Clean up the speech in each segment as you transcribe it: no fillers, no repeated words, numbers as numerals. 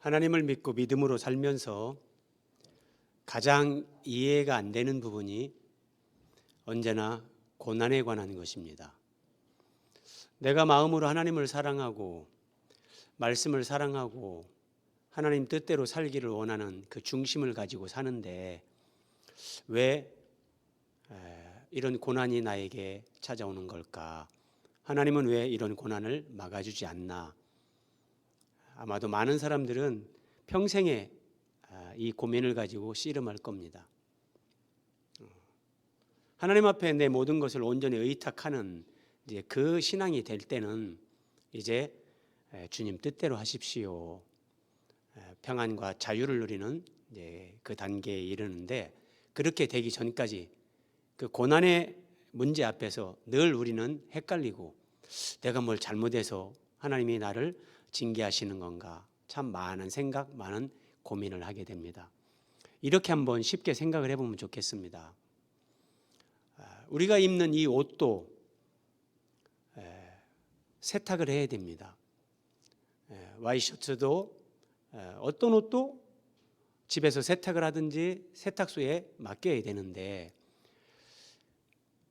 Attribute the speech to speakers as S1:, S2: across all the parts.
S1: 하나님을 믿고 믿음으로 살면서 가장 이해가 안 되는 부분이 언제나 고난에 관한 것입니다. 내가 마음으로 하나님을 사랑하고 말씀을 사랑하고 하나님 뜻대로 살기를 원하는 그 중심을 가지고 사는데 왜 이런 고난이 나에게 찾아오는 걸까? 하나님은 왜 이런 고난을 막아주지 않나? 아마도 많은 사람들은 평생에 이 고민을 가지고 씨름할 겁니다. 하나님 앞에 내 모든 것을 온전히 의탁하는 이제 그 신앙이 될 때는 이제 주님 뜻대로 하십시오. 평안과 자유를 누리는 이제 그 단계에 이르는데, 그렇게 되기 전까지 그 고난의 문제 앞에서 늘 우리는 헷갈리고 내가 뭘 잘못해서 하나님이 나를 징계하시는 건가, 참 많은 생각, 많은 고민을 하게 됩니다. 이렇게 한번 쉽게 생각을 해보면 좋겠습니다. 우리가 입는 이 옷도 세탁을 해야 됩니다. 와이셔츠도 어떤 옷도 집에서 세탁을 하든지 세탁소에 맡겨야 되는데,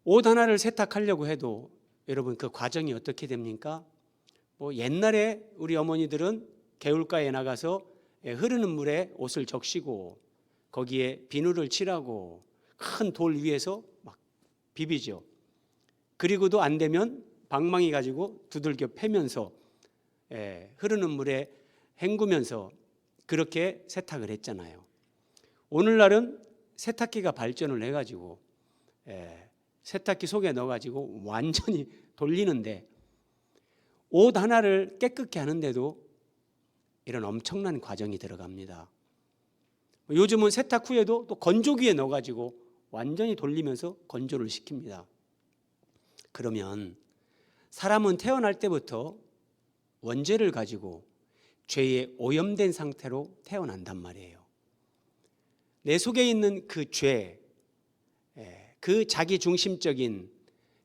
S1: 옷 하나를 세탁하려고 해도 여러분 그 과정이 어떻게 됩니까? 옛날에 우리 어머니들은 개울가에 나가서 흐르는 물에 옷을 적시고 거기에 비누를 칠하고 큰 돌 위에서 막 비비죠. 그리고도 안 되면 방망이 가지고 두들겨 패면서 흐르는 물에 헹구면서 그렇게 세탁을 했잖아요. 오늘날은 세탁기가 발전을 해가지고 세탁기 속에 넣어가지고 완전히 돌리는데, 옷 하나를 깨끗게 하는데도 이런 엄청난 과정이 들어갑니다. 요즘은 세탁 후에도 또 건조기에 넣어가지고 완전히 돌리면서 건조를 시킵니다. 그러면 사람은 태어날 때부터 원죄를 가지고 죄에 오염된 상태로 태어난단 말이에요. 내 속에 있는 그 죄, 그 자기 중심적인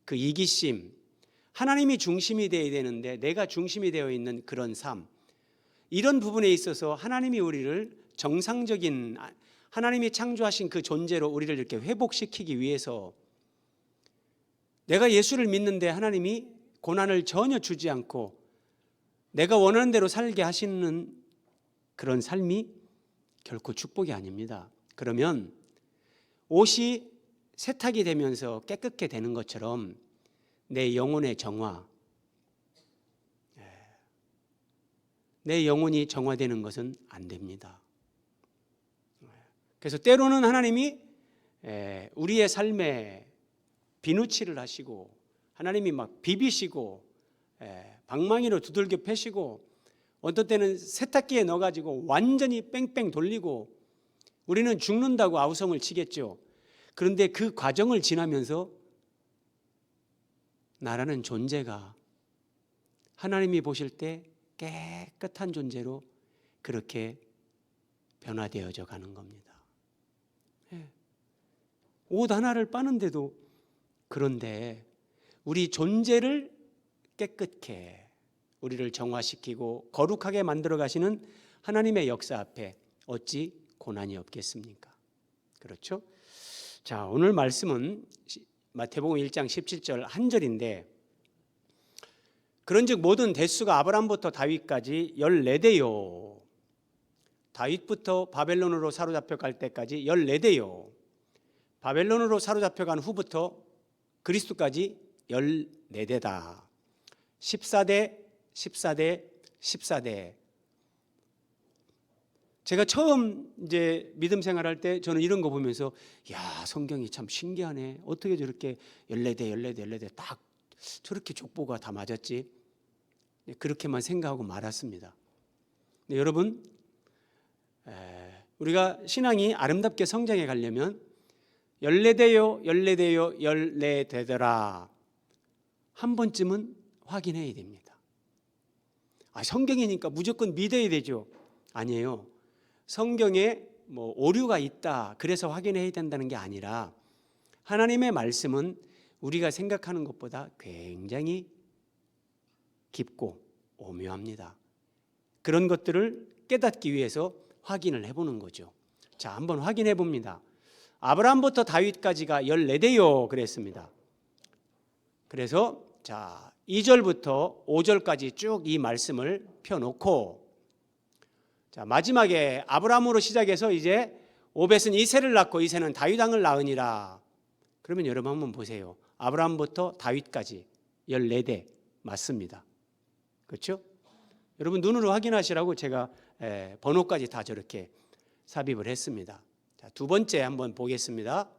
S1: 그 이기심, 하나님이 중심이 되어야 되는데 내가 중심이 되어 있는 그런 삶, 이런 부분에 있어서 하나님이 우리를 정상적인, 하나님이 창조하신 그 존재로 우리를 이렇게 회복시키기 위해서 내가 예수를 믿는데 하나님이 고난을 전혀 주지 않고 내가 원하는 대로 살게 하시는 그런 삶이 결코 축복이 아닙니다. 그러면 옷이 세탁이 되면서 깨끗게 되는 것처럼 내 영혼의 정화, 내 영혼이 정화되는 것은 안 됩니다. 그래서 때로는 하나님이 우리의 삶에 비누칠을 하시고 하나님이 막 비비시고 방망이로 두들겨 패시고 어떤 때는 세탁기에 넣어가지고 완전히 뺑뺑 돌리고 우리는 죽는다고 아우성을 치겠죠. 그런데 그 과정을 지나면서 나라는 존재가 하나님이 보실 때 깨끗한 존재로 그렇게 변화되어져 가는 겁니다. 옷 하나를 빠는데도 그런데 우리 존재를 깨끗게 우리를 정화시키고 거룩하게 만들어 가시는 하나님의 역사 앞에 어찌 고난이 없겠습니까? 그렇죠? 자, 오늘 말씀은 마태복음 1장 17절 한 절인데, 그런즉 모든 대수가 아브라함부터 다윗까지 14대요. 다윗부터 바벨론으로 사로잡혀 갈 때까지 14대요. 바벨론으로 사로잡혀 간 후부터 그리스도까지 14대다. 14대, 14대, 14대. 제가 처음 이제 믿음 생활할 때 저는 이런 거 보면서 야, 성경이 참 신기하네. 어떻게 저렇게 14대 딱 저렇게 족보가 다 맞았지? 그렇게만 생각하고 말았습니다. 근데 여러분, 우리가 신앙이 아름답게 성장해 가려면 14대요, 14대요, 14대더라 한 번쯤은 확인해야 됩니다. 성경이니까 무조건 믿어야 되죠. 아니에요. 성경에 오류가 있다 그래서 확인해야 된다는 게 아니라 하나님의 말씀은 우리가 생각하는 것보다 굉장히 깊고 오묘합니다. 그런 것들을 깨닫기 위해서 확인을 해보는 거죠. 자, 한번 확인해 봅니다. 아브라함부터 다윗까지가 14대요 그랬습니다. 그래서 자, 2절부터 5절까지 쭉 이 말씀을 펴놓고, 자, 마지막에 아브라함으로 시작해서 이제 오벳은 이새를 낳고 이새는 다윗 왕을 낳으니라. 그러면 여러분 한번 보세요. 아브라함부터 다윗까지 14대 맞습니다. 그렇죠? 여러분 눈으로 확인하시라고 제가 번호까지 다 저렇게 삽입을 했습니다. 자, 두 번째 한번 보겠습니다.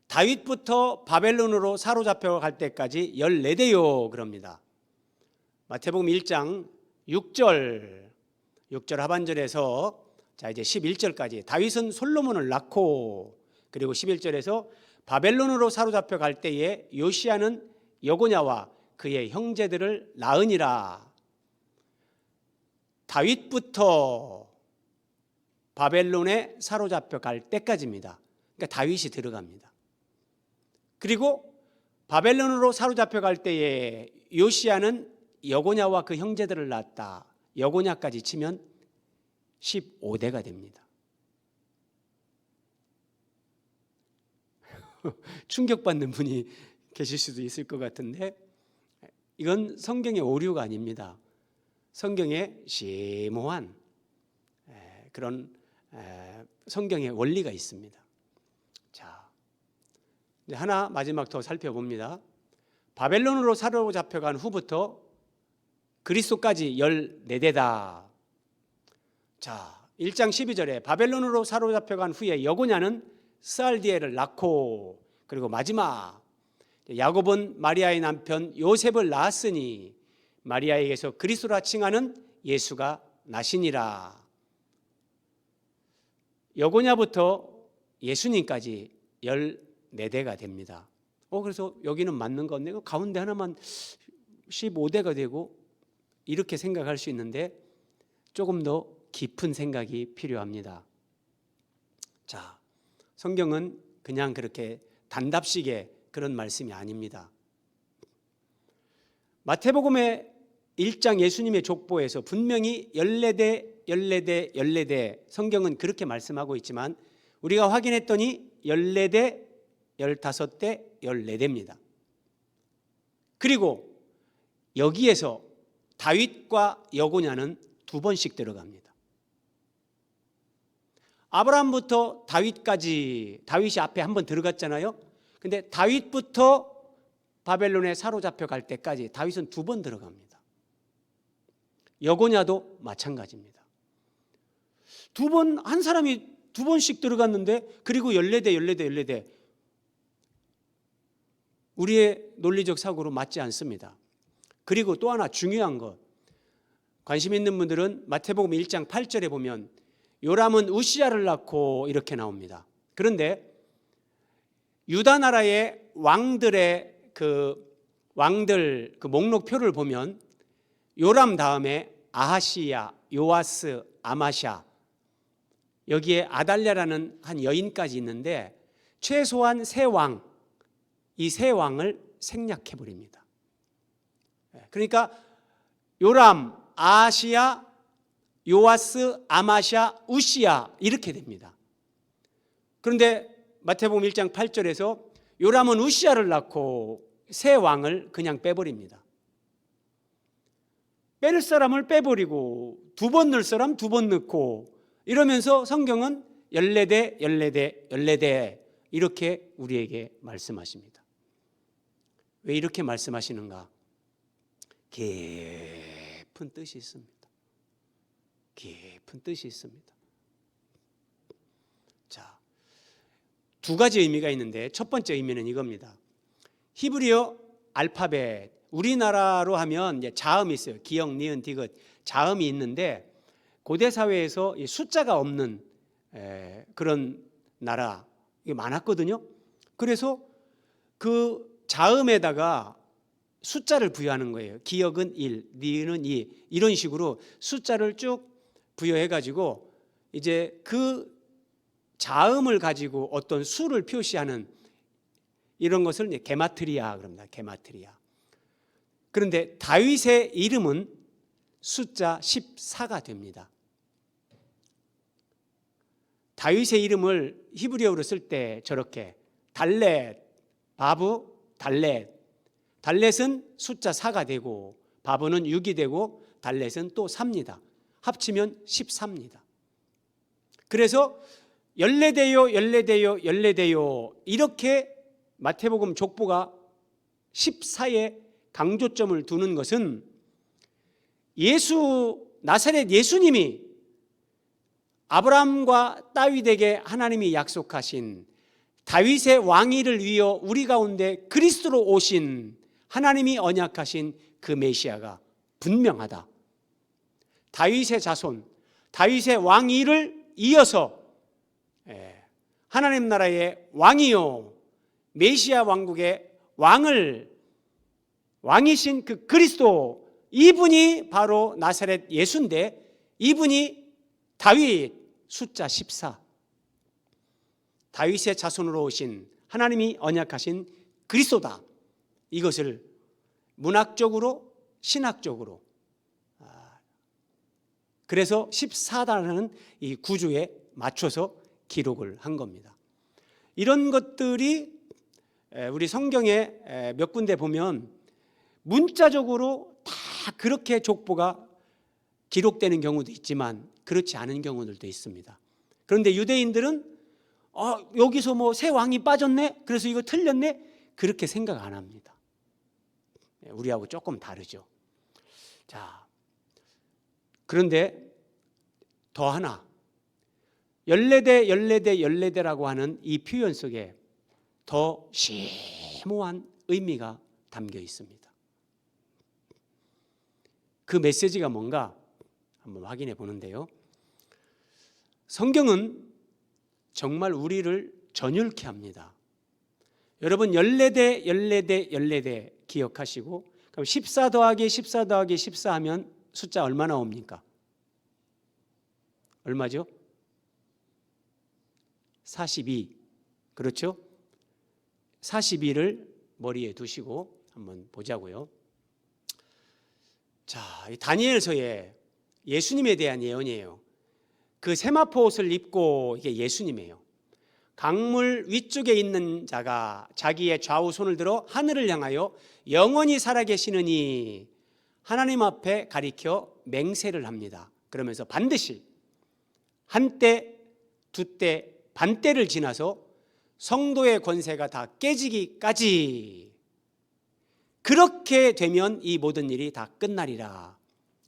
S1: 다윗부터 바벨론으로 사로잡혀 갈 때까지 14대요 그럽니다. 마태복음 1장 6절 하반절에서 자 이제 11절까지 다윗은 솔로몬을 낳고, 그리고 11절에서 바벨론으로 사로잡혀 갈 때에 요시야는 여고냐와 그의 형제들을 낳으니라. 다윗부터 바벨론에 사로잡혀 갈 때까지입니다. 그러니까 다윗이 들어갑니다. 그리고 바벨론으로 사로잡혀 갈 때에 요시야는 여고냐와 그 형제들을 낳았다. 여고냐까지 치면 15대가 됩니다. 충격받는 분이 계실 수도 있을 것 같은데 이건 성경의 오류가 아닙니다. 성경에 심오한 그런 성경의 원리가 있습니다. 자, 하나 마지막 더 살펴봅니다. 바벨론으로 사로잡혀간 후부터 그리스도까지 14대다. 자, 1장 12절에 바벨론으로 사로잡혀간 후에 여고냐는 스알디엘을 낳고, 그리고 마지막 야곱은 마리아의 남편 요셉을 낳았으니 마리아에게서 그리스도라 칭하는 예수가 나시니라. 여고냐부터 예수님까지 14대가 됩니다. 그래서 여기는 맞는 건데 가운데 하나만 15대가 되고 이렇게 생각할 수 있는데 조금 더 깊은 생각이 필요합니다. 자, 성경은 그냥 그렇게 단답식의 그런 말씀이 아닙니다. 마태복음의 1장 예수님의 족보에서 분명히 14대 성경은 그렇게 말씀하고 있지만 우리가 확인했더니 14대, 15대, 14대입니다. 그리고 여기에서 다윗과 여고냐는 2번씩 들어갑니다. 아브라함부터 다윗까지, 다윗이 앞에 한번 들어갔잖아요. 근데 다윗부터 바벨론에 사로잡혀 갈 때까지 다윗은 2번 들어갑니다. 여고냐도 마찬가지입니다. 2번, 한 사람이 2번씩 들어갔는데, 그리고 14대 우리의 논리적 사고로 맞지 않습니다. 그리고 또 하나 중요한 것, 관심 있는 분들은 마태복음 1장 8절에 보면 요람은 우시야를 낳고 이렇게 나옵니다. 그런데 유다 나라의 왕들 그 목록표를 보면 요람 다음에 아하시야, 요아스, 아마샤, 여기에 아달랴라는 한 여인까지 있는데 최소한 3왕, 이 3왕을 생략해 버립니다. 그러니까 요람, 아하시야, 요아스, 아마샤, 우시야 이렇게 됩니다. 그런데 마태복음 1장 8절에서 요람은 우시야를 낳고 3왕을 그냥 빼버립니다. 뺄 사람을 빼버리고 2번 넣을 사람 2번 넣고 이러면서 성경은 14대 이렇게 우리에게 말씀하십니다. 왜 이렇게 말씀하시는가? 깊은 뜻이 있습니다. 깊은 뜻이 있습니다. 자, 2가지 의미가 있는데 첫 번째 의미는 이겁니다. 히브리어 알파벳, 우리나라로 하면 이제 자음이 있어요. 기역, 니은, 디귿 자음이 있는데 고대 사회에서 숫자가 없는 그런 나라 이게 많았거든요. 그래서 그 자음에다가 숫자를 부여하는 거예요. 기역은 1, 니은은 2 이런 식으로 숫자를 쭉 부여해가지고 이제 그 자음을 가지고 어떤 수를 표시하는 이런 것을 이제 게마트리아 그럽니다. 게마트리아. 그런데 다윗의 이름은 숫자 14가 됩니다. 다윗의 이름을 히브리어로 쓸 때 저렇게 달렛, 바브, 달렛. 달렛은 숫자 4가 되고 바브는 6이 되고 달렛은 또 4입니다. 합치면 14입니다. 그래서 열례되요 열례되요 열례되요 이렇게 마태복음 족보가 14에 강조점을 두는 것은 나사렛 예수님이 아브라함과 다윗에게 하나님이 약속하신 다윗의 왕위를 위하여 우리 가운데 그리스도로 오신 하나님이 언약하신 그 메시아가 분명하다. 다윗의 자손, 다윗의 왕위를 이어서 하나님 나라의 왕이요 메시아 왕국의 왕이신 그 그리스도, 이분이 바로 나사렛 예수인데 이분이 다윗 숫자 14, 다윗의 자손으로 오신 하나님이 언약하신 그리스도다. 이것을 문학적으로 신학적으로 그래서 14다라는 이 구조에 맞춰서 기록을 한 겁니다. 이런 것들이 우리 성경에 몇 군데 보면 문자적으로 다 그렇게 족보가 기록되는 경우도 있지만 그렇지 않은 경우들도 있습니다. 그런데 유대인들은 여기서 뭐 새 왕이 빠졌네? 그래서 이거 틀렸네? 그렇게 생각 안 합니다. 우리하고 조금 다르죠. 자, 그런데 더 하나, 열례대라고 하는 이 표현 속에 더 심오한 의미가 담겨 있습니다. 그 메시지가 뭔가 한번 확인해 보는데요. 성경은 정말 우리를 전율케 합니다. 여러분 열례대 기억하시고 그럼 14 더하기 14 더하기 14 하면 숫자 얼마 나옵니까? 얼마죠? 42. 그렇죠? 42를 머리에 두시고 한번 보자고요. 자, 이 다니엘서에 예수님에 대한 예언이에요. 그 세마포 옷을 입고 이게 예수님이에요. 강물 위쪽에 있는 자가 자기의 좌우 손을 들어 하늘을 향하여 영원히 살아계시느니 하나님 앞에 가리켜 맹세를 합니다. 그러면서 반드시 한때, 두때, 반때를 지나서 성도의 권세가 다 깨지기까지 그렇게 되면 이 모든 일이 다 끝나리라.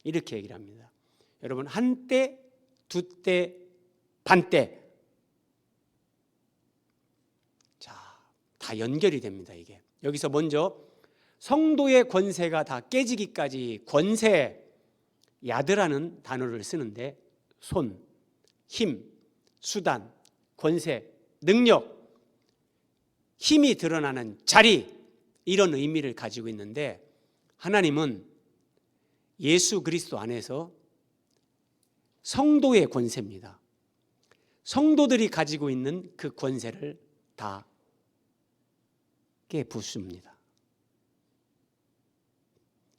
S1: 이렇게 얘기를 합니다. 여러분 한때, 두때, 반때 자, 다 연결이 됩니다. 이게 여기서 먼저 성도의 권세가 다 깨지기까지 권세, 야드라는 단어를 쓰는데 손, 힘, 수단, 권세, 능력, 힘이 드러나는 자리 이런 의미를 가지고 있는데 하나님은 예수 그리스도 안에서 성도의 권세입니다. 성도들이 가지고 있는 그 권세를 다 깨부숩니다.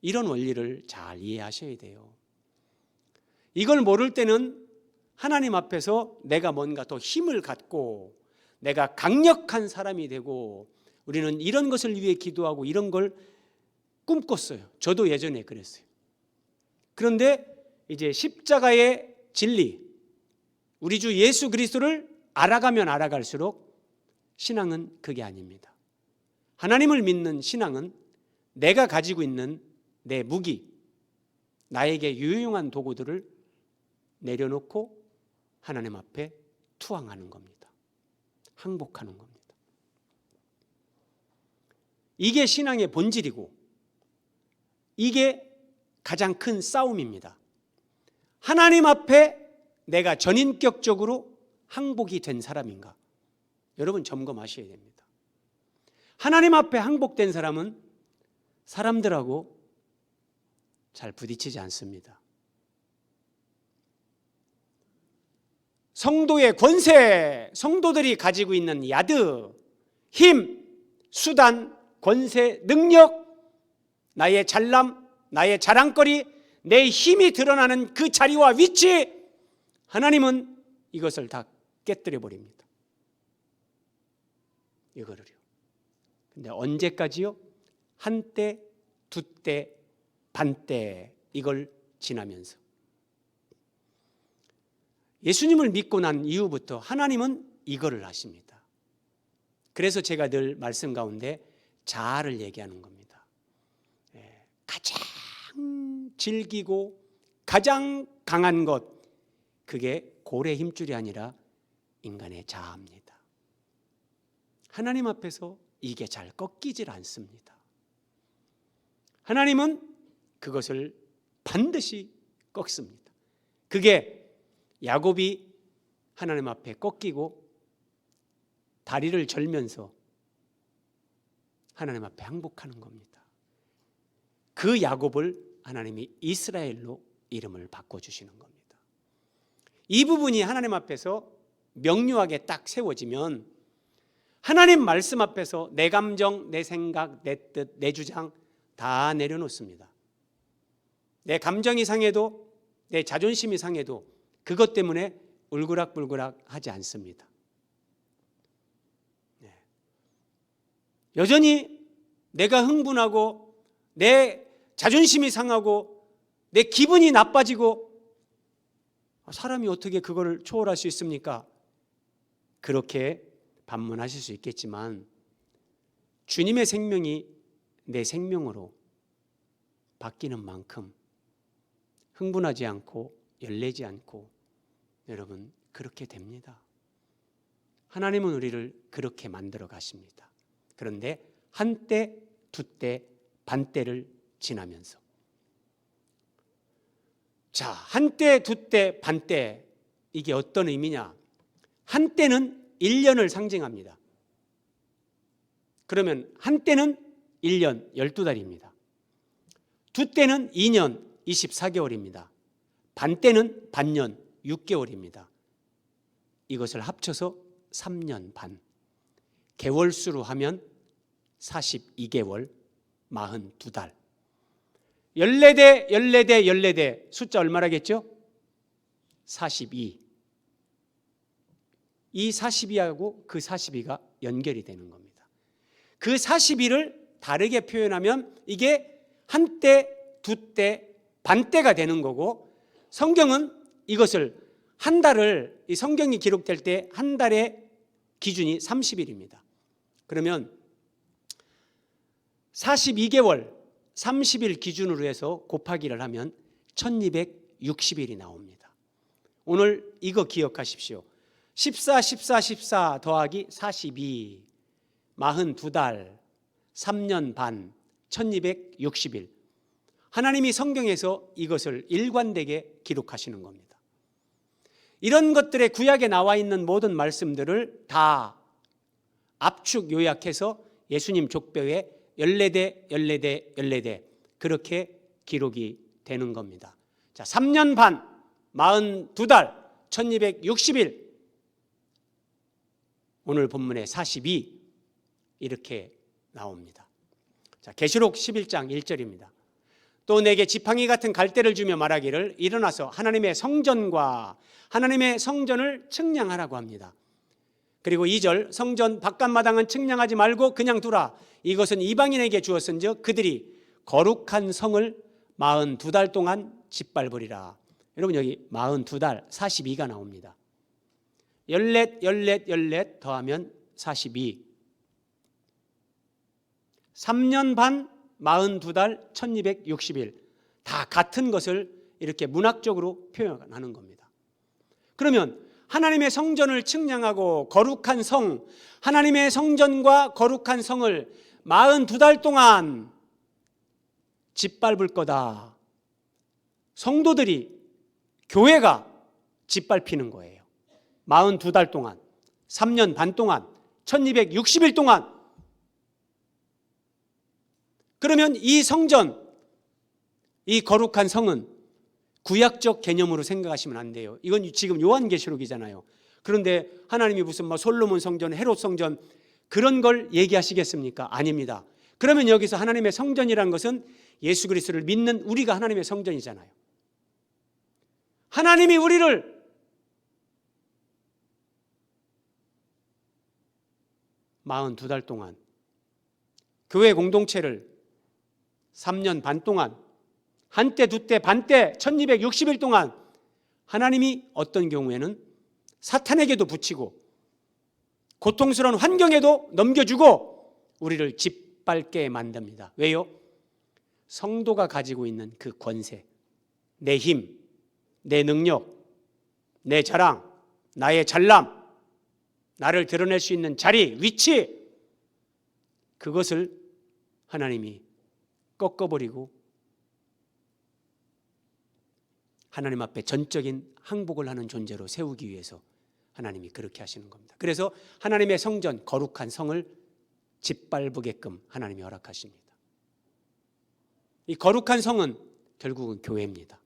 S1: 이런 원리를 잘 이해하셔야 돼요. 이걸 모를 때는 하나님 앞에서 내가 뭔가 더 힘을 갖고 내가 강력한 사람이 되고 우리는 이런 것을 위해 기도하고 이런 걸 꿈꿨어요. 저도 예전에 그랬어요. 그런데 이제 십자가의 진리, 우리 주 예수 그리스도를 알아가면 알아갈수록 신앙은 그게 아닙니다. 하나님을 믿는 신앙은 내가 가지고 있는 내 무기, 나에게 유용한 도구들을 내려놓고 하나님 앞에 투항하는 겁니다. 항복하는 겁니다. 이게 신앙의 본질이고 이게 가장 큰 싸움입니다. 하나님 앞에 내가 전인격적으로 항복이 된 사람인가? 여러분 점검하셔야 됩니다. 하나님 앞에 항복된 사람은 사람들하고 잘 부딪히지 않습니다. 성도의 권세, 성도들이 가지고 있는 야드, 힘, 수단, 권세, 능력, 나의 잘남, 나의 자랑거리, 내 힘이 드러나는 그 자리와 위치, 하나님은 이것을 다 깨뜨려 버립니다. 이거를요. 근데 언제까지요? 한때, 두때, 반때, 이걸 지나면서. 예수님을 믿고 난 이후부터 하나님은 이거를 하십니다. 그래서 제가 늘 말씀 가운데 자아를 얘기하는 겁니다. 가장 질기고 가장 강한 것, 그게 고래 힘줄이 아니라 인간의 자아입니다. 하나님 앞에서 이게 잘 꺾이질 않습니다. 하나님은 그것을 반드시 꺾습니다. 그게 야곱이 하나님 앞에 꺾이고 다리를 절면서 하나님 앞에 항복하는 겁니다. 그 야곱을 하나님이 이스라엘로 이름을 바꿔주시는 겁니다. 이 부분이 하나님 앞에서 명료하게 딱 세워지면 하나님 말씀 앞에서 내 감정, 내 생각, 내 뜻, 내 주장 다 내려놓습니다. 내 감정이 상해도, 내 자존심이 상해도 그것 때문에 울그락불그락 하지 않습니다. 여전히 내가 흥분하고 내 자존심이 상하고 내 기분이 나빠지고, 사람이 어떻게 그거를 초월할 수 있습니까? 그렇게 반문하실 수 있겠지만 주님의 생명이 내 생명으로 바뀌는 만큼 흥분하지 않고 열내지 않고, 여러분, 그렇게 됩니다. 하나님은 우리를 그렇게 만들어 가십니다. 그런데 한때, 두때, 반때를 지나면서, 자, 한때, 두때, 반때, 이게 어떤 의미냐? 한때는 1년을 상징합니다. 그러면 한때는 1년 12달입니다. 두때는 2년 24개월입니다. 반때는 반년 6개월입니다. 이것을 합쳐서 3년 반. 개월수로 하면 42개월, 42달. 14대, 14대, 14대, 숫자 얼마라겠죠? 42. 이 42하고 그 42가 연결이 되는 겁니다. 그 42를 다르게 표현하면 이게 한때, 두때, 반때가 되는 거고, 성경은 이것을 한 달을, 이 성경이 기록될 때 한 달의 기준이 30일입니다. 그러면 42개월 30일 기준으로 해서 곱하기를 하면 1260일이 나옵니다. 오늘 이거 기억하십시오. 14, 14, 14 더하기 42, 42달, 3년 반, 1260일. 하나님이 성경에서 이것을 일관되게 기록하시는 겁니다. 이런 것들의 구약에 나와 있는 모든 말씀들을 다 압축 요약해서 예수님 족뼈에 14대, 14대, 14대 그렇게 기록이 되는 겁니다. 자, 3년 반, 42달, 1260일, 오늘 본문에 42 이렇게 나옵니다. 자, 계시록 11장 1절입니다. 또 내게 지팡이 같은 갈대를 주며 말하기를 일어나서 하나님의 성전과 하나님의 성전을 측량하라고 합니다. 그리고 2절, 성전 바깥마당은 측량하지 말고 그냥 두라. 이것은 이방인에게 주었은즉 그들이 거룩한 성을 42달 동안 짓밟으리라. 여러분, 여기 42달 42가 나옵니다. 14, 14, 14 더하면 42. 3년 반 42달 1260일 다 같은 것을 이렇게 문학적으로 표현하는 겁니다. 그러면 하나님의 성전을 측량하고 거룩한 성, 하나님의 성전과 거룩한 성을 42달 동안 짓밟을 거다. 성도들이, 교회가 짓밟히는 거예요. 42달 동안, 3년 반 동안, 1260일 동안. 그러면 이 성전, 이 거룩한 성은 구약적 개념으로 생각하시면 안 돼요. 이건 지금 요한계시록이잖아요. 그런데 하나님이 무슨 솔로몬 성전, 헤롯 성전 그런 걸 얘기하시겠습니까? 아닙니다. 그러면 여기서 하나님의 성전이라는 것은 예수 그리스도를 믿는 우리가 하나님의 성전이잖아요. 하나님이 우리를 42달 동안, 교회 공동체를 3년 반 동안, 한때 두때 반때 1260일 동안 하나님이 어떤 경우에는 사탄에게도 붙이고 고통스러운 환경에도 넘겨주고 우리를 짓밟게 만듭니다. 왜요? 성도가 가지고 있는 그 권세, 내 힘, 내 능력, 내 자랑, 나의 잘남, 나를 드러낼 수 있는 자리, 위치, 그것을 하나님이 꺾어버리고 하나님 앞에 전적인 항복을 하는 존재로 세우기 위해서 하나님이 그렇게 하시는 겁니다. 그래서 하나님의 성전, 거룩한 성을 짓밟으게끔 하나님이 허락하십니다. 이 거룩한 성은 결국은 교회입니다.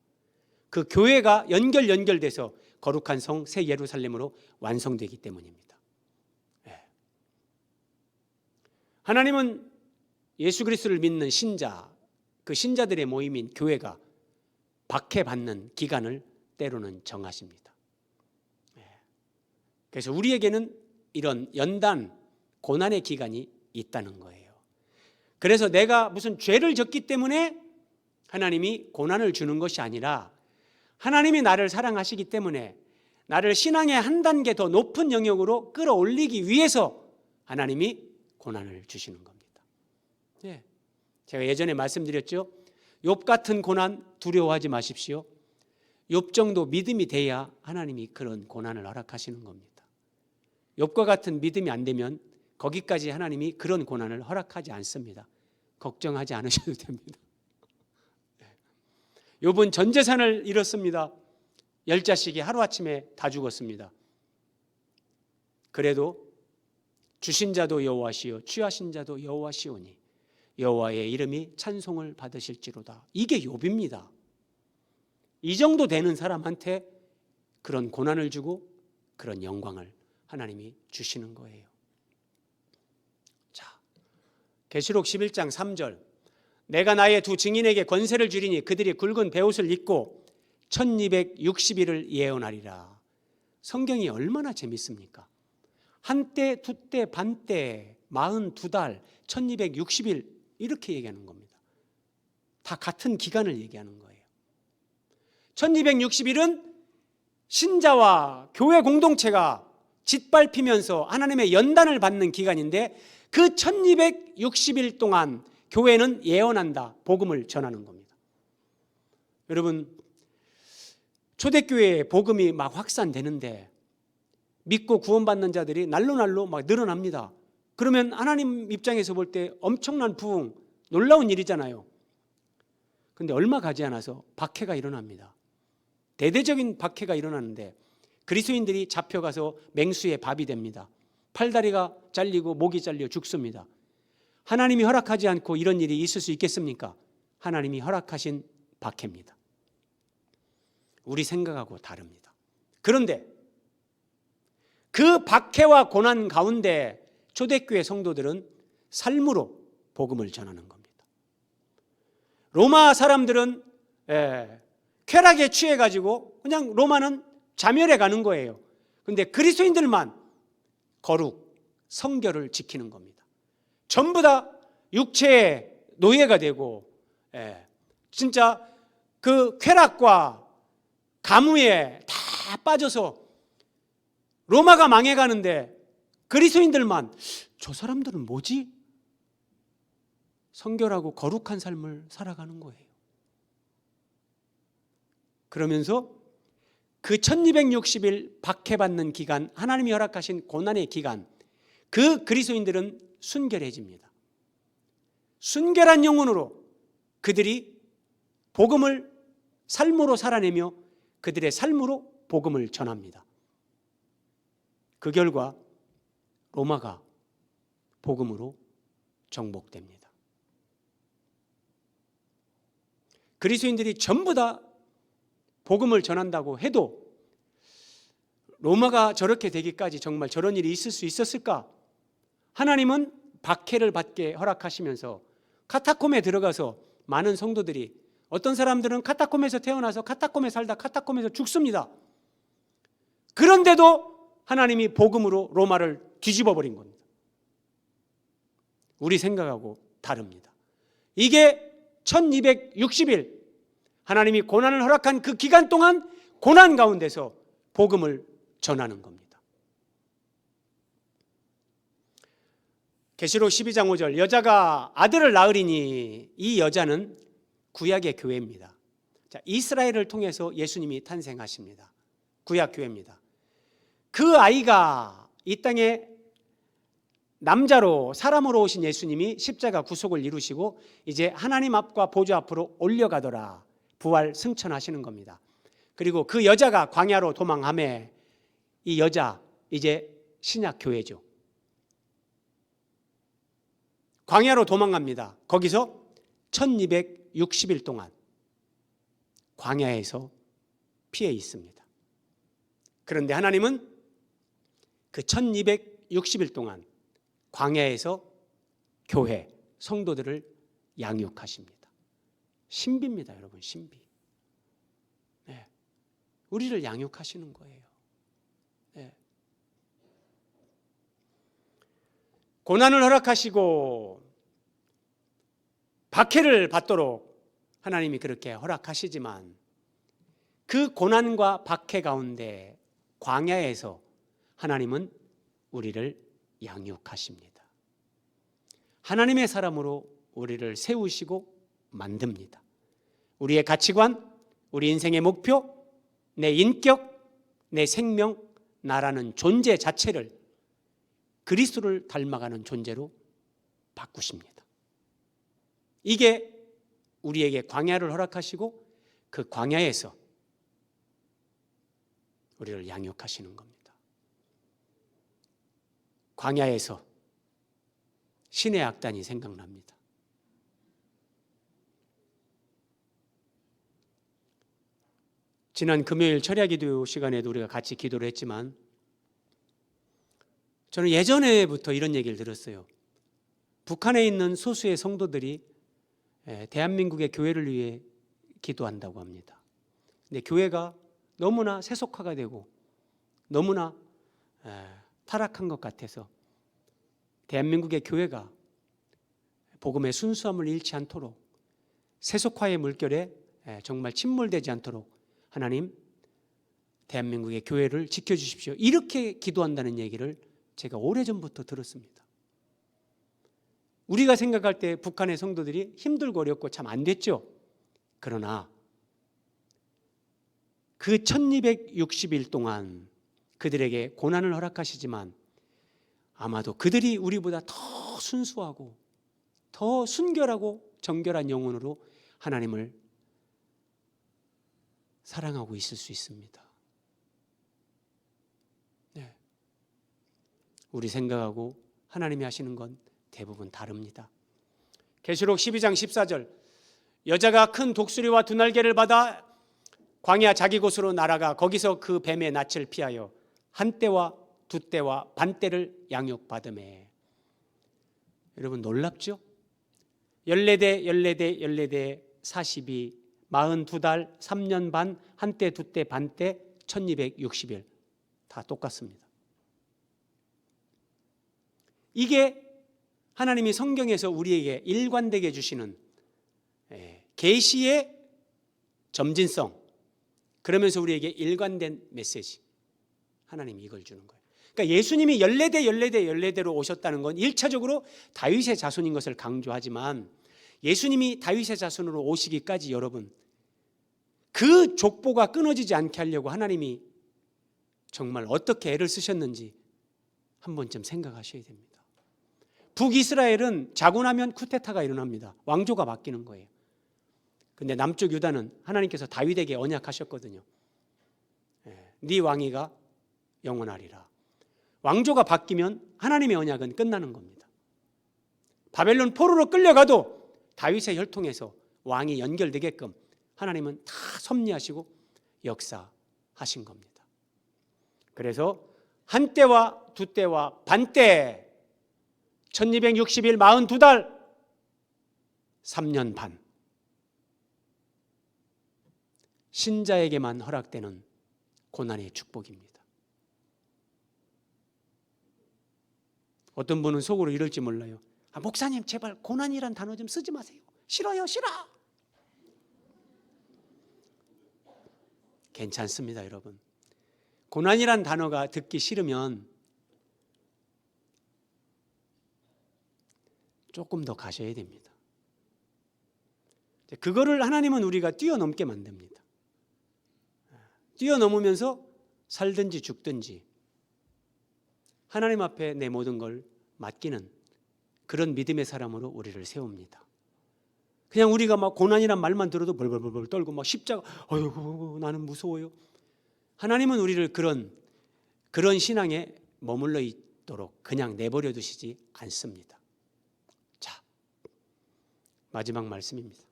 S1: 그 교회가 연결돼서 거룩한 성 새 예루살렘으로 완성되기 때문입니다. 하나님은 예수 그리스도를 믿는 신자, 그 신자들의 모임인 교회가 박해받는 기간을 때로는 정하십니다. 그래서 우리에게는 이런 연단, 고난의 기간이 있다는 거예요. 그래서 내가 무슨 죄를 졌기 때문에 하나님이 고난을 주는 것이 아니라 하나님이 나를 사랑하시기 때문에 나를 신앙의 한 단계 더 높은 영역으로 끌어올리기 위해서 하나님이 고난을 주시는 겁니다. 제가 예전에 말씀드렸죠. 욥 같은 고난 두려워하지 마십시오. 욥 정도 믿음이 돼야 하나님이 그런 고난을 허락하시는 겁니다. 욥과 같은 믿음이 안 되면 거기까지 하나님이 그런 고난을 허락하지 않습니다. 걱정하지 않으셔도 됩니다. 욥은 전 재산을 잃었습니다. 10자식이 하루아침에 다 죽었습니다. 그래도 주신 자도 여호와시요 취하신 자도 여호와시오니 여호와의 이름이 찬송을 받으실지로다. 이게 욥입니다. 이 정도 되는 사람한테 그런 고난을 주고 그런 영광을 하나님이 주시는 거예요. 자, 계시록 11장 3절. 내가 나의 두 증인에게 권세를 주리니 그들이 굵은 베옷을 입고 1260일을 예언하리라. 성경이 얼마나 재밌습니까? 한때, 두때, 반때, 42달, 1260일 이렇게 얘기하는 겁니다. 다 같은 기간을 얘기하는 거예요. 1260일은 신자와 교회 공동체가 짓밟히면서 하나님의 연단을 받는 기간인데 그 1260일 동안 교회는 예언한다, 복음을 전하는 겁니다. 여러분, 초대교회에 복음이 막 확산되는데 믿고 구원받는 자들이 날로 막 늘어납니다. 그러면 하나님 입장에서 볼 때 엄청난 부흥, 놀라운 일이잖아요. 그런데 얼마 가지 않아서 박해가 일어납니다. 대대적인 박해가 일어나는데 그리스도인들이 잡혀가서 맹수의 밥이 됩니다. 팔다리가 잘리고 목이 잘려 죽습니다. 하나님이 허락하지 않고 이런 일이 있을 수 있겠습니까? 하나님이 허락하신 박해입니다. 우리 생각하고 다릅니다. 그런데 그 박해와 고난 가운데 초대교회 성도들은 삶으로 복음을 전하는 겁니다. 로마 사람들은 쾌락에 취해가지고 그냥 로마는 자멸해 가는 거예요. 그런데 그리스도인들만 거룩, 성결을 지키는 겁니다. 전부 다 육체의 노예가 되고 진짜 그 쾌락과 가무에 다 빠져서 로마가 망해가는데 그리스도인들만 저 사람들은 뭐지? 성결하고 거룩한 삶을 살아가는 거예요. 그러면서 그 1260일 박해받는 기간, 하나님이 허락하신 고난의 기간, 그 그리스도인들은 순결해집니다. 순결한 영혼으로 그들이 복음을 삶으로 살아내며 그들의 삶으로 복음을 전합니다. 그 결과 로마가 복음으로 정복됩니다. 그리스도인들이 전부 다 복음을 전한다고 해도 로마가 저렇게 되기까지 정말 저런 일이 있을 수 있었을까? 하나님은 박해를 받게 허락하시면서 카타콤에 들어가서 많은 성도들이, 어떤 사람들은 카타콤에서 태어나서 카타콤에 살다 카타콤에서 죽습니다. 그런데도 하나님이 복음으로 로마를 뒤집어 버린 겁니다. 우리 생각하고 다릅니다. 이게 1260일 하나님이 고난을 허락한 그 기간 동안 고난 가운데서 복음을 전하는 겁니다. 계시록 12장 5절, 여자가 아들을 낳으리니, 이 여자는 구약의 교회입니다. 자, 이스라엘을 통해서 예수님이 탄생하십니다. 구약 교회입니다. 그 아이가 이 땅에 남자로, 사람으로 오신 예수님이 십자가 구속을 이루시고 이제 하나님 앞과 보좌 앞으로 올려가더라, 부활 승천하시는 겁니다. 그리고 그 여자가 광야로 도망하매, 이 여자 이제 신약 교회죠. 광야로 도망갑니다. 거기서 1260일 동안 광야에서 피해 있습니다. 그런데 하나님은 그 1260일 동안 광야에서 교회, 성도들을 양육하십니다. 신비입니다, 여러분, 신비. 네. 우리를 양육하시는 거예요. 네. 고난을 허락하시고 박해를 받도록 하나님이 그렇게 허락하시지만, 그 고난과 박해 가운데 광야에서 하나님은 우리를 양육하십니다. 하나님의 사람으로 우리를 세우시고 만듭니다. 우리의 가치관, 우리 인생의 목표, 내 인격, 내 생명, 나라는 존재 자체를 그리스도를 닮아가는 존재로 바꾸십니다. 이게 우리에게 광야를 허락하시고 그 광야에서 우리를 양육하시는 겁니다. 광야에서 신의 악단이 생각납니다. 지난 금요일 철야기도 시간에도 우리가 같이 기도를 했지만, 저는 예전에부터 이런 얘기를 들었어요. 북한에 있는 소수의 성도들이 대한민국의 교회를 위해 기도한다고 합니다. 근데 교회가 너무나 세속화가 되고 너무나 타락한 것 같아서 대한민국의 교회가 복음의 순수함을 잃지 않도록, 세속화의 물결에 정말 침몰되지 않도록 하나님, 대한민국의 교회를 지켜주십시오, 이렇게 기도한다는 얘기를 제가 오래전부터 들었습니다. 우리가 생각할 때 북한의 성도들이 힘들고 어렵고 참 안 됐죠. 그러나 그 1260일 동안 그들에게 고난을 허락하시지만, 아마도 그들이 우리보다 더 순수하고 더 순결하고 정결한 영혼으로 하나님을 사랑하고 있을 수 있습니다. 네. 우리 생각하고 하나님이 하시는 건 대부분 다릅니다. 계시록 12장 14절, 여자가 큰 독수리와 두 날개를 받아 광야 자기 곳으로 날아가 거기서 그 뱀의 낯을 피하여 한 때와 두 때와 반 때를 양육받으매. 여러분 놀랍죠? 14대 14대 14대 42, 42달 3년 반, 한 때 두 때 반 때 1260일 다 똑같습니다. 이게 하나님이 성경에서 우리에게 일관되게 주시는 계시의 점진성, 그러면서 우리에게 일관된 메시지, 하나님이 이걸 주는 거예요. 그러니까 예수님이 14대 14대 14대로 오셨다는 건 1차적으로 다윗의 자손인 것을 강조하지만, 예수님이 다윗의 자손으로 오시기까지 여러분, 그 족보가 끊어지지 않게 하려고 하나님이 정말 어떻게 애를 쓰셨는지 한 번쯤 생각하셔야 됩니다. 북이스라엘은 자고 나면 쿠데타가 일어납니다. 왕조가 바뀌는 거예요. 근데 남쪽 유다는 하나님께서 다윗에게 언약하셨거든요. 네 왕위가 영원하리라. 왕조가 바뀌면 하나님의 언약은 끝나는 겁니다. 바벨론 포로로 끌려가도 다윗의 혈통에서 왕이 연결되게끔 하나님은 다 섭리하시고 역사하신 겁니다. 그래서 한 때와 두 때와 반 때, 1260일 42달 3년 반, 신자에게만 허락되는 고난의 축복입니다. 어떤 분은 속으로 이럴지 몰라요. 목사님 제발 고난이란 단어 좀 쓰지 마세요. 싫어요, 싫어. 괜찮습니다, 여러분. 고난이란 단어가 듣기 싫으면 조금 더 가셔야 됩니다. 그거를 하나님은 우리가 뛰어넘게 만듭니다. 뛰어넘으면서 살든지 죽든지 하나님 앞에 내 모든 걸 맡기는 그런 믿음의 사람으로 우리를 세웁니다. 그냥 우리가 막 고난이란 말만 들어도 벌벌벌 떨고 막 십자가 어이구 나는 무서워요. 하나님은 우리를 그런 신앙에 머물러 있도록 그냥 내버려 두시지 않습니다. 자, 마지막 말씀입니다.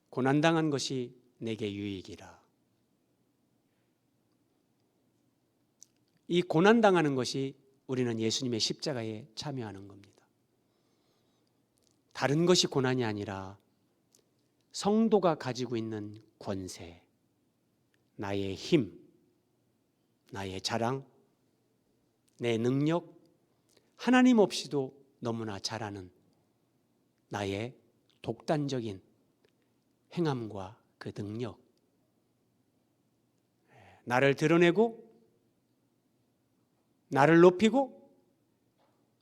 S1: 고난당한 것이 내게 유익이라. 이 고난당하는 것이 우리는 예수님의 십자가에 참여하는 겁니다. 다른 것이 고난이 아니라 성도가 가지고 있는 권세, 나의 힘, 나의 자랑, 내 능력, 하나님 없이도 너무나 잘하는 나의 독단적인 행함과 그 능력, 나를 드러내고 나를 높이고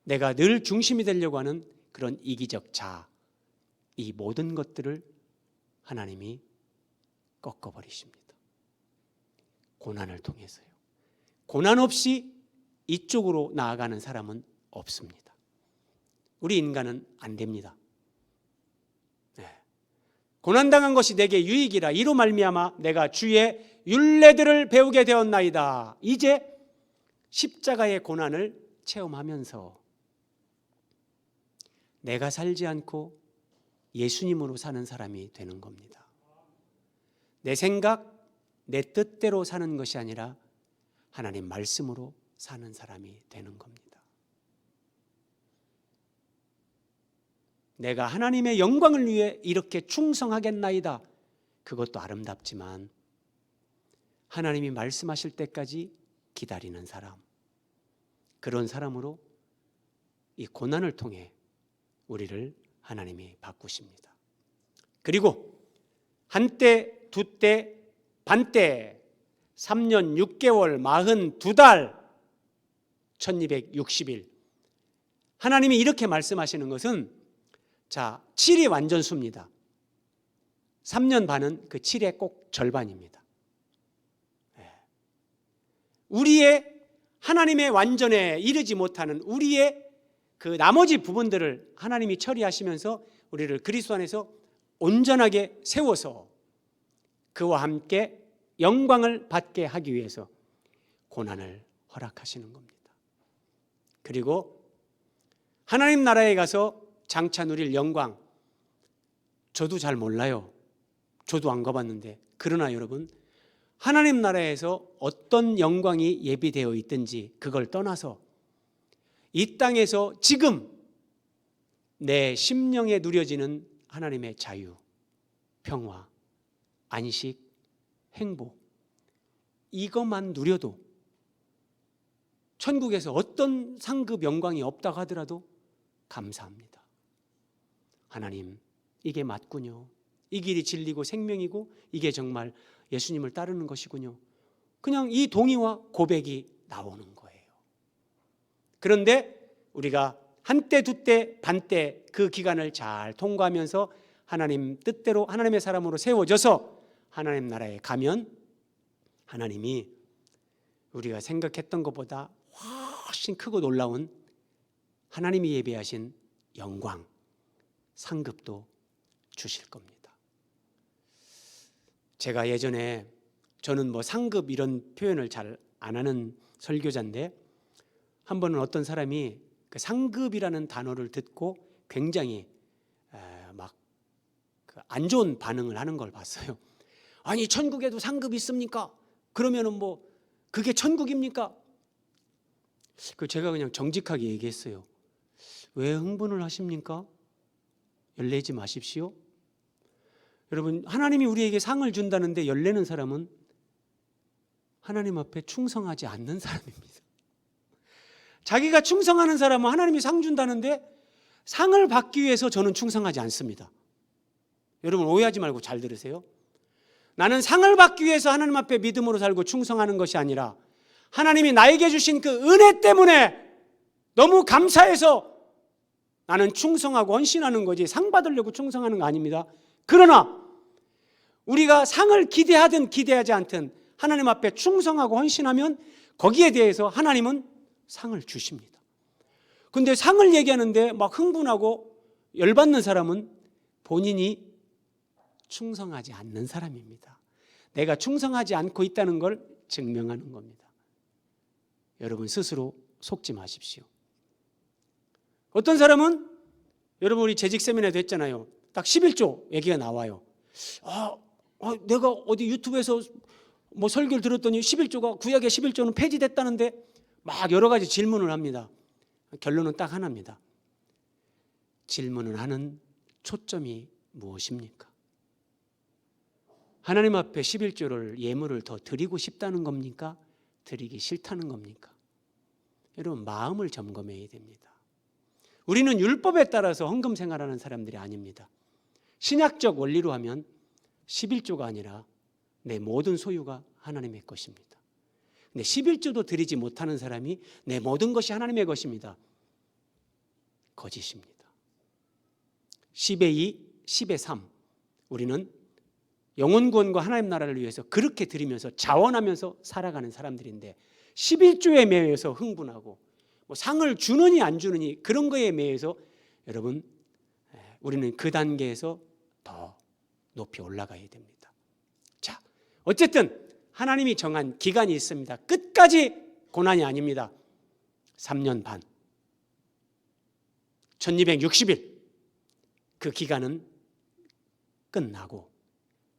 S1: 내가 늘 중심이 되려고 하는 그런 이기적 자아, 이 모든 것들을 하나님이 꺾어버리십니다. 고난을 통해서요. 고난 없이 이쪽으로 나아가는 사람은 없습니다. 우리 인간은 안 됩니다. 고난당한 것이 내게 유익이라. 이로 말미암아 내가 주의 율례들을 배우게 되었나이다. 이제 십자가의 고난을 체험하면서 내가 살지 않고 예수님으로 사는 사람이 되는 겁니다. 내 생각, 내 뜻대로 사는 것이 아니라 하나님 말씀으로 사는 사람이 되는 겁니다. 내가 하나님의 영광을 위해 이렇게 충성하겠나이다. 그것도 아름답지만 하나님이 말씀하실 때까지 기다리는 사람, 그런 사람으로 이 고난을 통해 우리를 하나님이 바꾸십니다. 그리고 한때, 두때, 반때, 3년 6개월, 42달, 1260일. 하나님이 이렇게 말씀하시는 것은 자, 7이 완전수입니다. 3년 반은 그 7의 꼭 절반입니다. 우리의 하나님의 완전에 이르지 못하는 우리의 그 나머지 부분들을 하나님이 처리하시면서 우리를 그리스도 안에서 온전하게 세워서 그와 함께 영광을 받게 하기 위해서 고난을 허락하시는 겁니다. 그리고 하나님 나라에 가서 장차 누릴 영광, 저도 잘 몰라요. 저도 안 가봤는데, 그러나 여러분, 하나님 나라에서 어떤 영광이 예비되어 있든지 그걸 떠나서 이 땅에서 지금 내 심령에 누려지는 하나님의 자유, 평화, 안식, 행복, 이것만 누려도 천국에서 어떤 상급 영광이 없다고 하더라도 감사합니다. 하나님, 이게 맞군요. 이 길이 진리고 생명이고 이게 정말 예수님을 따르는 것이군요. 그냥 이 동의와 고백이 나오는 거예요. 그런데 우리가 한때, 두때, 반때 그 기간을 잘 통과하면서 하나님 뜻대로 하나님의 사람으로 세워져서 하나님 나라에 가면 하나님이 우리가 생각했던 것보다 훨씬 크고 놀라운 하나님이 예비하신 영광, 상급도 주실 겁니다. 제가 예전에 저는 상급 이런 표현을 잘 안 하는 설교자인데 한 번은 어떤 사람이 그 상급이라는 단어를 듣고 굉장히 막 안 좋은 반응을 하는 걸 봤어요. 아니 천국에도 상급이 있습니까? 그러면은 그게 천국입니까? 제가 그냥 정직하게 얘기했어요. 왜 흥분을 하십니까? 열내지 마십시오. 여러분, 하나님이 우리에게 상을 준다는데 열내는 사람은 하나님 앞에 충성하지 않는 사람입니다. 자기가 충성하는 사람은 하나님이 상 준다는데 상을 받기 위해서 저는 충성하지 않습니다. 여러분, 오해하지 말고 잘 들으세요. 나는 상을 받기 위해서 하나님 앞에 믿음으로 살고 충성하는 것이 아니라 하나님이 나에게 주신 그 은혜 때문에 너무 감사해서 나는 충성하고 헌신하는 거지 상 받으려고 충성하는 거 아닙니다. 그러나 우리가 상을 기대하든 기대하지 않든 하나님 앞에 충성하고 헌신하면 거기에 대해서 하나님은 상을 주십니다. 근데 상을 얘기하는데 막 흥분하고 열받는 사람은 본인이 충성하지 않는 사람입니다. 내가 충성하지 않고 있다는 걸 증명하는 겁니다. 여러분, 스스로 속지 마십시오. 어떤 사람은, 여러분 우리 재직 세미나도 했잖아요. 딱 11조 얘기가 나와요. 내가 어디 유튜브에서 뭐 설교를 들었더니 11조가, 구약의 11조는 폐지됐다는데 막 여러 가지 질문을 합니다. 결론은 딱 하나입니다. 질문을 하는 초점이 무엇입니까? 하나님 앞에 11조를 예물을 더 드리고 싶다는 겁니까? 드리기 싫다는 겁니까? 여러분, 마음을 점검해야 됩니다. 우리는 율법에 따라서 헌금 생활하는 사람들이 아닙니다. 신약적 원리로 하면 11조가 아니라 내 모든 소유가 하나님의 것입니다. 근데 11조도 드리지 못하는 사람이 내 모든 것이 하나님의 것입니다. 거짓입니다. 10의 2, 10의 3. 우리는 영혼 구원과 하나님 나라를 위해서 그렇게 드리면서 자원하면서 살아가는 사람들인데 11조에 매여서 흥분하고 뭐 상을 주느니 안 주느니 그런 거에 매여서 여러분, 우리는 그 단계에서 더 높이 올라가야 됩니다. 자, 어쨌든 하나님이 정한 기간이 있습니다. 끝까지 고난이 아닙니다. 3년 반, 1260일, 그 기간은 끝나고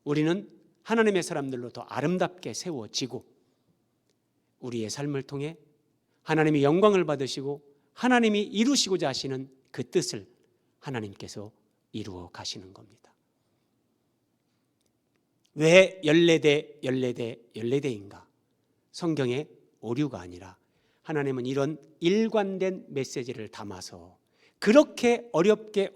S1: 우리는 하나님의 사람들로 더 아름답게 세워지고 우리의 삶을 통해 하나님이 영광을 받으시고 하나님이 이루시고자 하시는 그 뜻을 하나님께서 이루어 가시는 겁니다. 왜 14대인가? 성경에 오류가 아니라 하나님은 이런 일관된 메시지를 담아서 그렇게 어렵게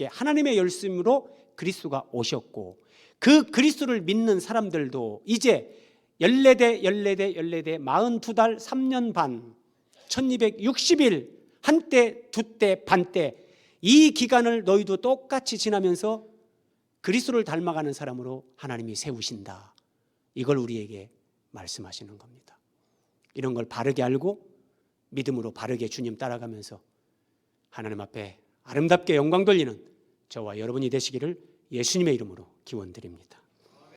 S1: 하나님의 열심으로 그리스도가 오셨고 그 그리스도를 믿는 사람들도 이제 14대 42달 3년 반 1260일 한때 두때 반때 이 기간을 너희도 똑같이 지나면서 그리스도를 닮아가는 사람으로 하나님이 세우신다. 이걸 우리에게 말씀하시는 겁니다. 이런 걸 바르게 알고 믿음으로 바르게 주님 따라가면서 하나님 앞에 아름답게 영광 돌리는 저와 여러분이 되시기를 예수님의 이름으로 기원드립니다.